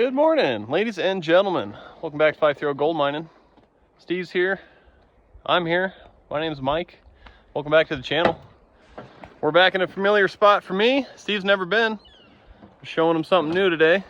Good morning, ladies and gentlemen. Welcome back to 530 Gold Mining. Steve's here. I'm here. My name's Mike. Welcome back to the channel. We're back in a familiar spot for me. Steve's never been. I'm showing him something new today.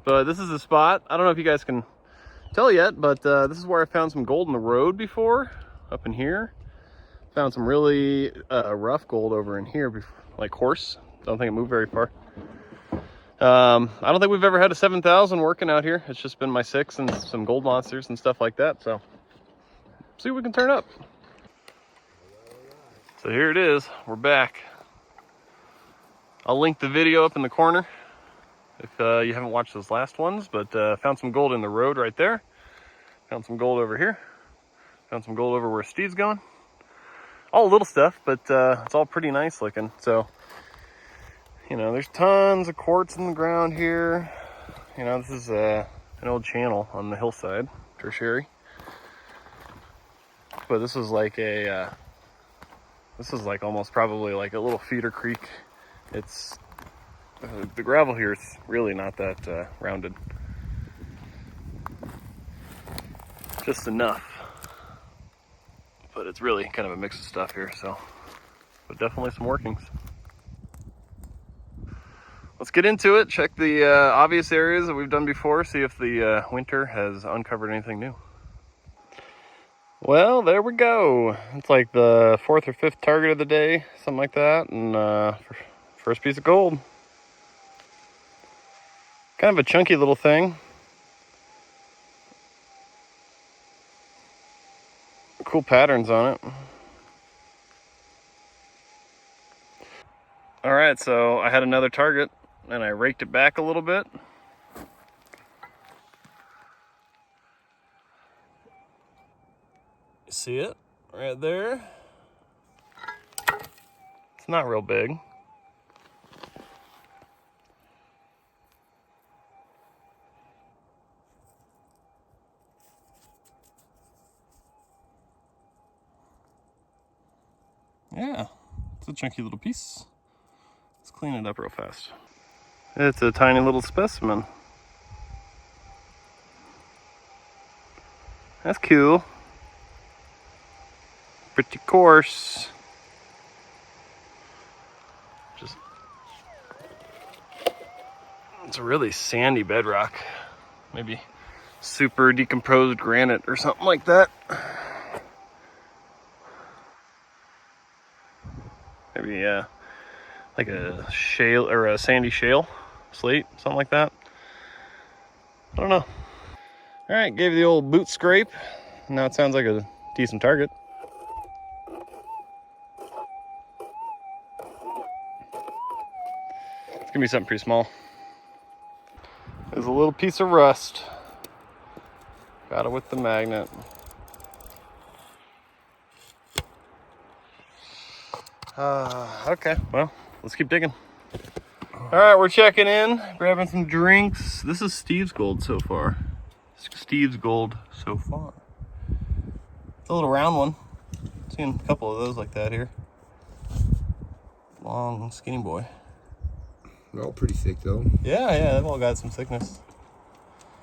But this is the spot. I don't know if you guys can tell yet, but this is where I found some gold in the road before. Up in here. Found some really rough gold over in here, like horse. Don't think it moved very far. I don't think we've ever had a 7,000 working out here. It's just been my 6 and some gold monsters and stuff like that. So, see what we can turn up. So here it is. We're back. I'll link the video up in the corner if you haven't watched those last ones. But found some gold in the road right there. Found some gold over here. Found some gold over where Steve's going. All little stuff, but it's all pretty nice looking. So, you know, there's tons of quartz in the ground here. You know, this is an old channel on the hillside, tertiary. But this is like a, this is like almost probably like a little feeder creek. It's, the gravel here is really not that rounded. Just enough. But it's really kind of a mix of stuff here, so. But definitely some workings. Let's get into it, check the obvious areas that we've done before, see if the winter has uncovered anything new. Well, there we go. It's like the 4th or 5th target of the day, something like that, and first piece of gold. Kind of a chunky little thing. Cool patterns on it. All right, so I had another target and I raked it back a little bit. You see it right there? It's not real big. Yeah, it's a chunky little piece. Let's clean it up real fast. It's a tiny little specimen. That's cool. Pretty coarse. Just, it's a really sandy bedrock. Maybe super decomposed granite or something like that. Maybe like a shale or a sandy shale, slate, something like that. I don't know. All right, gave the old boot scrape. Now it sounds like a decent target. It's gonna be something pretty small. There's a little piece of rust. Got it with the magnet. Okay, well, let's keep digging. All right, we're checking in, grabbing some drinks. This is Steve's gold so far. Steve's gold so far. It's a little round one. Seen a couple of those like that here. Long, skinny boy. They're all pretty thick though. Yeah, they've all got some thickness.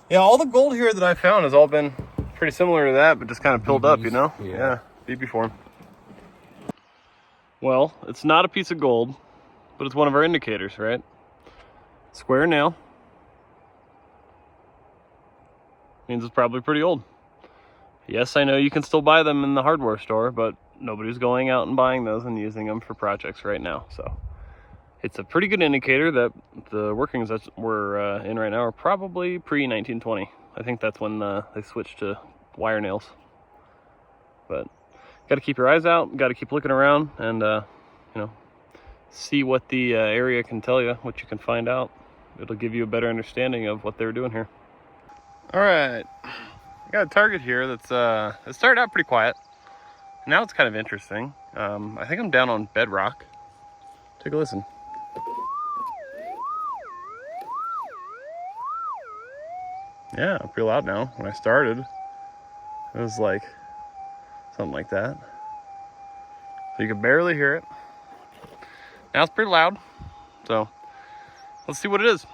Yeah, all the gold here that I found has all been pretty similar to that, but just kind of pilled up, you know? Yeah, BB form. Well, it's not a piece of gold, but it's one of our indicators, right? Square nail. Means it's probably pretty old. Yes, I know you can still buy them in the hardware store, but nobody's going out and buying those and using them for projects right now. So it's a pretty good indicator that the workings that we're in right now are probably pre-1920. I think that's when they switched to wire nails. But got to keep your eyes out, got to keep looking around, and you know, see what the area can tell you, what you can find out. It'll give you a better understanding of what they're doing here. All right, I got a target here that's it started out pretty quiet. Now it's kind of interesting. I think I'm down on bedrock. Take a listen. Yeah, pretty loud now. When I started, it was like something like that. So you can barely hear it. Now it's pretty loud. So let's see what it is.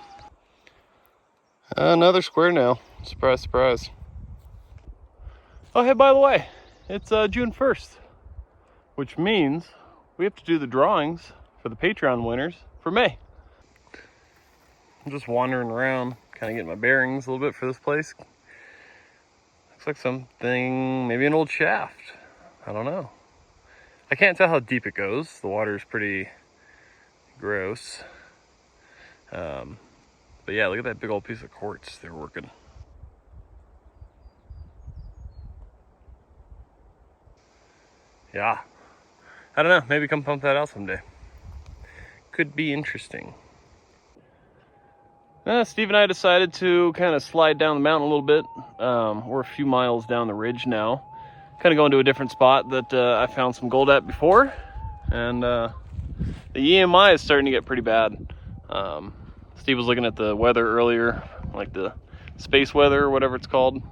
Another square nail. Surprise, surprise. Oh, hey, by the way, it's June 1st, which means we have to do the drawings for the Patreon winners for May. I'm just wandering around, kind of getting my bearings a little bit for this place. Looks like something, maybe an old shaft. I don't know. I can't tell how deep it goes. The water is pretty gross. But yeah, look at that big old piece of quartz they're working. Yeah. I don't know, maybe come pump that out someday. Could be interesting. Steve and I decided to kind of slide down the mountain a little bit. We're a few miles down the ridge now. Kind of going to a different spot that I found some gold at before. And the EMI is starting to get pretty bad. Steve was looking at the weather earlier, like the space weather or whatever it's called,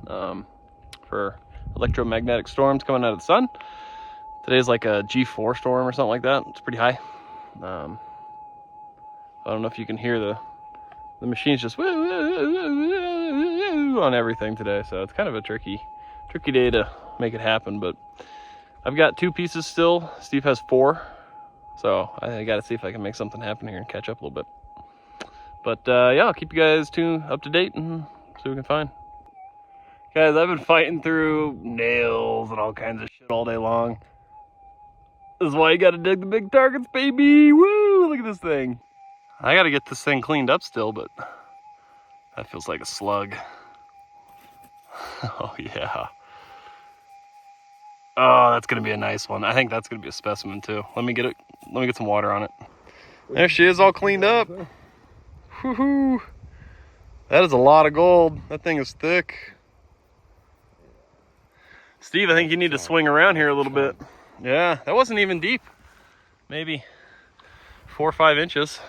for electromagnetic storms coming out of the sun. Today's like a G4 storm or something like that. It's pretty high. I don't know if you can hear the machine's just on everything today, so it's kind of a tricky day to make it happen. But I've got 2 pieces still. Steve has 4, so I got to see if I can make something happen here and catch up a little bit. But yeah, I'll keep you guys up to date and see what we can find. Guys, I've been fighting through nails and all kinds of shit all day long. This is why you got to dig the big targets, baby. Woo! Look at this thing. I got to get this thing cleaned up still, but that feels like a slug. Oh yeah. Oh, that's gonna be a nice one. I think that's gonna be a specimen too. Let me get some water on it. There she is, all cleaned up. Woohoo! That is a lot of gold. That thing is thick. Steve, I think you need to swing around here a little bit. Yeah, that wasn't even deep. Maybe 4 or 5 inches.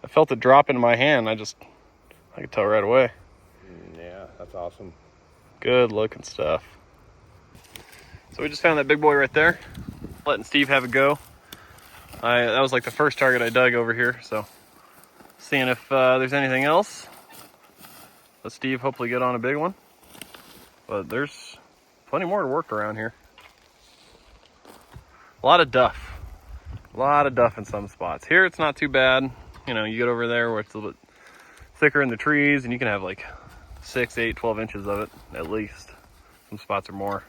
I felt it drop into my hand. I could tell right away. Yeah, that's awesome. Good looking stuff. So we just found that big boy right there. Letting Steve have a go. That was like the first target I dug over here, so seeing if there's anything else. Let Steve hopefully get on a big one. But there's plenty more to work around here. A lot of duff. A lot of duff in some spots. Here it's not too bad. You know, you get over there where it's a little bit thicker in the trees and you can have like 6, 8, 12 inches of it at least. Some spots are more.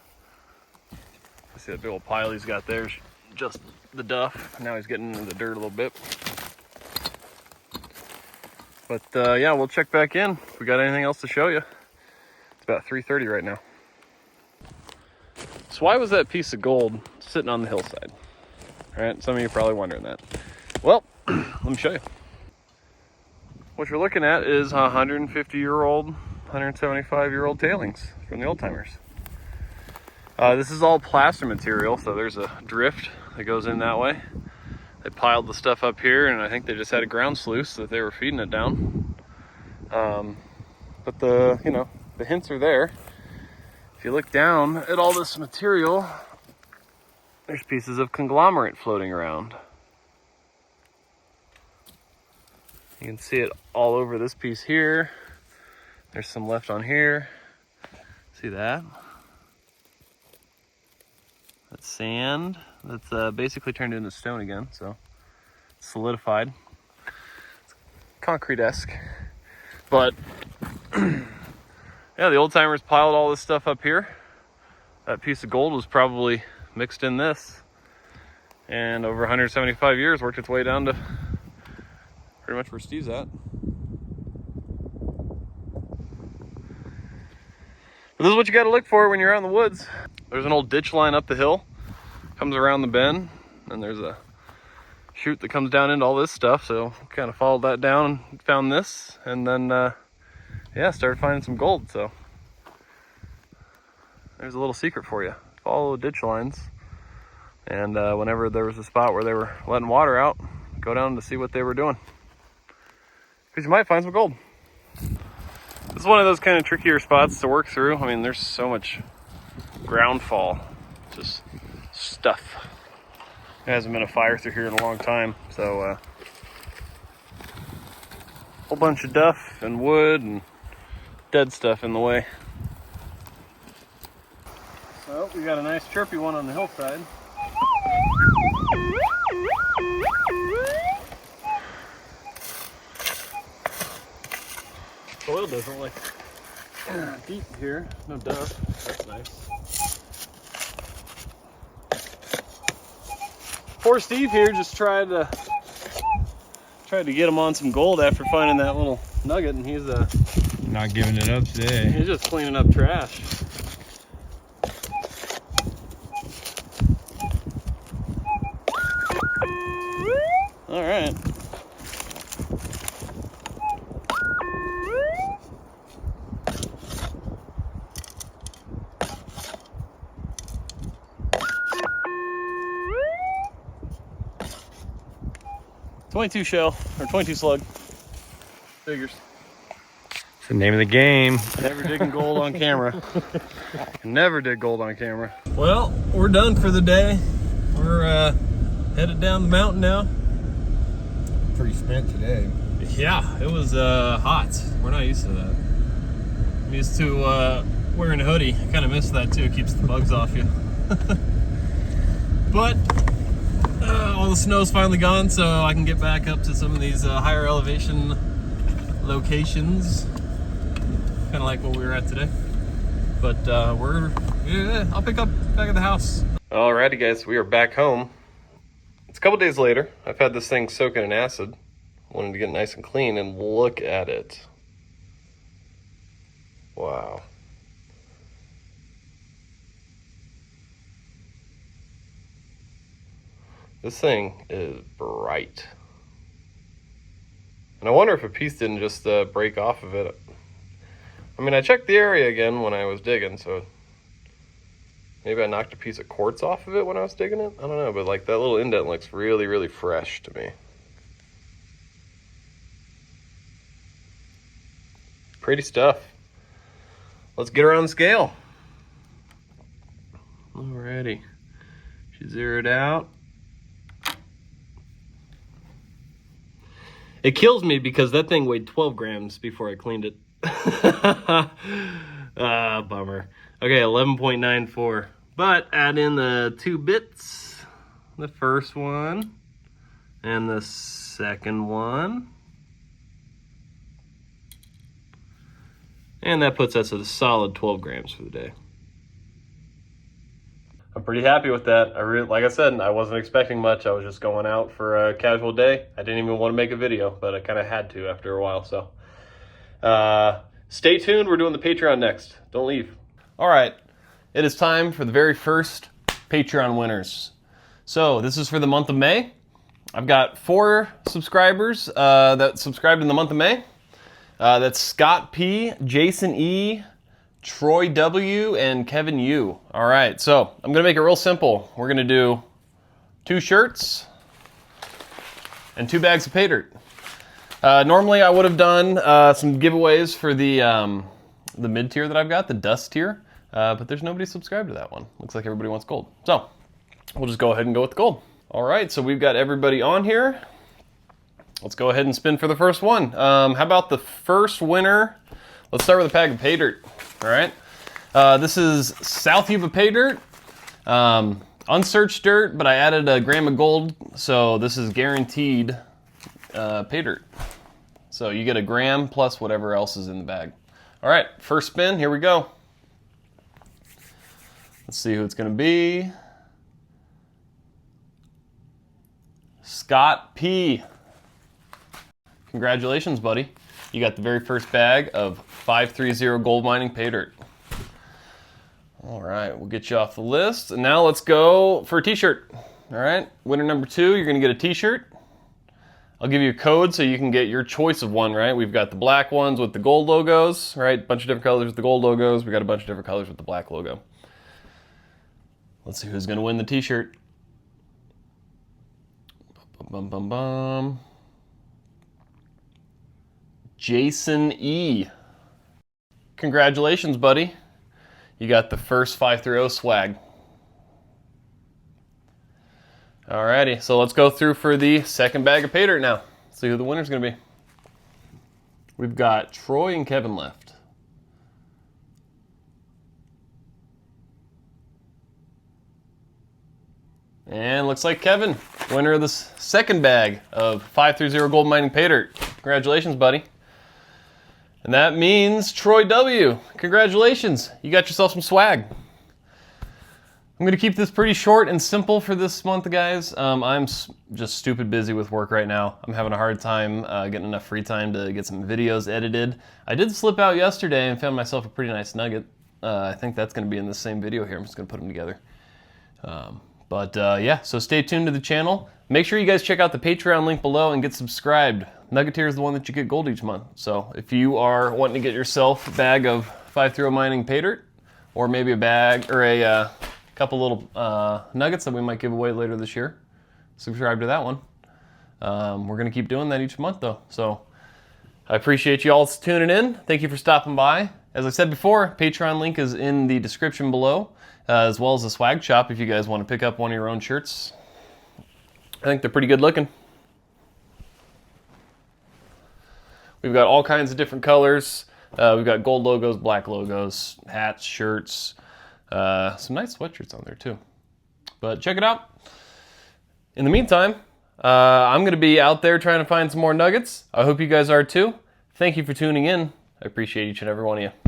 I see that big old pile he's got there, just the duff. Now he's getting into the dirt a little bit. But yeah, we'll check back in if we got anything else to show you. It's about 3:30 right now. So why was that piece of gold sitting on the hillside? All right, some of you are probably wondering that. Well, let me show you. What you're looking at is 150-year-old, 175-year-old tailings from the old timers. This is all plaster material, so there's a drift that goes in that way. They piled the stuff up here, and I think they just had a ground sluice that they were feeding it down. But the hints are there. If you look down at all this material, there's pieces of conglomerate floating around. You can see it all over this piece here. There's some left on here. See that? That's sand. That's basically turned into stone again, so it's solidified. It's concrete-esque. But yeah, the old timers piled all this stuff up here. That piece of gold was probably mixed in this, and over 175 years worked its way down to pretty much where Steve's at. But this is what you got to look for when you're out in the woods. There's an old ditch line up the hill, comes around the bend, and there's a chute that comes down into all this stuff. So kind of followed that down and found this, and then yeah, started finding some gold. So there's a little secret for you. Follow the ditch lines, and whenever there was a spot where they were letting water out, go down to see what they were doing, because you might find some gold. This is one of those kind of trickier spots to work through. I mean, there's so much ground fall, just stuff. There hasn't been a fire through here in a long time, so whole bunch of duff and wood and dead stuff in the way. So we got a nice chirpy one on the hillside. Soil doesn't look deep here, no duff. That's nice. Poor Steve here just tried to get him on some gold after finding that little nugget, and he's Not giving it up today. he's just cleaning up trash. All right. .22 shell, or 22 slug. Figures. It's the name of the game. Never digging gold on camera. Never did gold on camera. Well, we're done for the day. We're headed down the mountain now. Pretty spent today. Yeah, it was hot. We're not used to that. I'm used to wearing a hoodie. I kind of miss that too. It keeps the bugs off you. But all the snow's finally gone, so I can get back up to some of these higher elevation locations. Kind of like what we were at today. But I'll pick up back at the house. Alrighty guys, we are back home. It's a couple days later. I've had this thing soaking in acid. Wanted to get nice and clean, and look at it. Wow. This thing is bright. And I wonder if a piece didn't just break off of it. I mean, I checked the area again when I was digging, so maybe I knocked a piece of quartz off of it when I was digging it. I don't know, but like that little indent looks really, really fresh to me. Pretty stuff. Let's get her on the scale. Alrighty. She zeroed out. It kills me because that thing weighed 12 grams before I cleaned it. Bummer. Okay, 11.94. But add in the 2 bits. The first one and the second one. And that puts us at a solid 12 grams for the day. I'm pretty happy with that. Like I said, I wasn't expecting much. I was just going out for a casual day. I didn't even want to make a video, but I kind of had to after a while. So stay tuned. We're doing the Patreon next. Don't leave. All right. It is time for the very first Patreon winners. So this is for the month of May. I've got 4 subscribers that subscribed in the month of May. That's Scott P, Jason E, Troy W, and Kevin U. All right, so I'm gonna make it real simple. We're gonna do 2 shirts and 2 bags of pay dirt. Normally I would have done some giveaways for the mid tier that I've got, the dust tier, but there's nobody subscribed to that one. Looks like everybody wants gold. So we'll just go ahead and go with the gold. All right, so we've got everybody on here. Let's go ahead and spin for the first one. How about the first winner? Let's start with a pack of pay dirt. All right. This is South Yuba pay dirt. Unsearched dirt, but I added a gram of gold, so this is guaranteed pay dirt. So you get a gram plus whatever else is in the bag. All right, first spin, here we go. Let's see who it's gonna be. Scott P. Congratulations, buddy. You got the very first bag of 530 gold mining pay dirt. All right, we'll get you off the list. And now let's go for a t-shirt. All right, winner number 2, you're gonna get a t-shirt. I'll give you a code so you can get your choice of one, right? We've got the black ones with the gold logos, right? A bunch of different colors with the gold logos. We got a bunch of different colors with the black logo. Let's see who's gonna win the t-shirt. Bum, bum, bum. Jason E. Congratulations, buddy. You got the first 530 swag. Alrighty, so let's go through for the second bag of pay dirt now. See who the winner's gonna be. We've got Troy and Kevin left. And looks like Kevin, winner of this second bag of 530 Gold Mining Pay Dirt. Congratulations, buddy. And that means Troy W. Congratulations. You got yourself some swag. I'm going to keep this pretty short and simple for this month, guys. I'm just stupid busy with work right now. I'm having a hard time getting enough free time to get some videos edited. I did slip out yesterday and found myself a pretty nice nugget. I think that's going to be in the same video here. I'm just going to put them together. Yeah, so stay tuned to the channel. Make sure you guys check out the Patreon link below and get subscribed. Nuggeteer is the one that you get gold each month. So if you are wanting to get yourself a bag of 530 Mining Pay Dirt, or maybe a bag or a couple little nuggets that we might give away later this year, subscribe to that one. We're going to keep doing that each month though. So I appreciate you all tuning in. Thank you for stopping by. As I said before, Patreon link is in the description below, as well as the swag shop if you guys want to pick up one of your own shirts. I think they're pretty good looking. We've got all kinds of different colors. We've got gold logos, black logos, hats, shirts, some nice sweatshirts on there too. But check it out. In the meantime, I'm going to be out there trying to find some more nuggets. I hope you guys are too. Thank you for tuning in. I appreciate each and every one of you.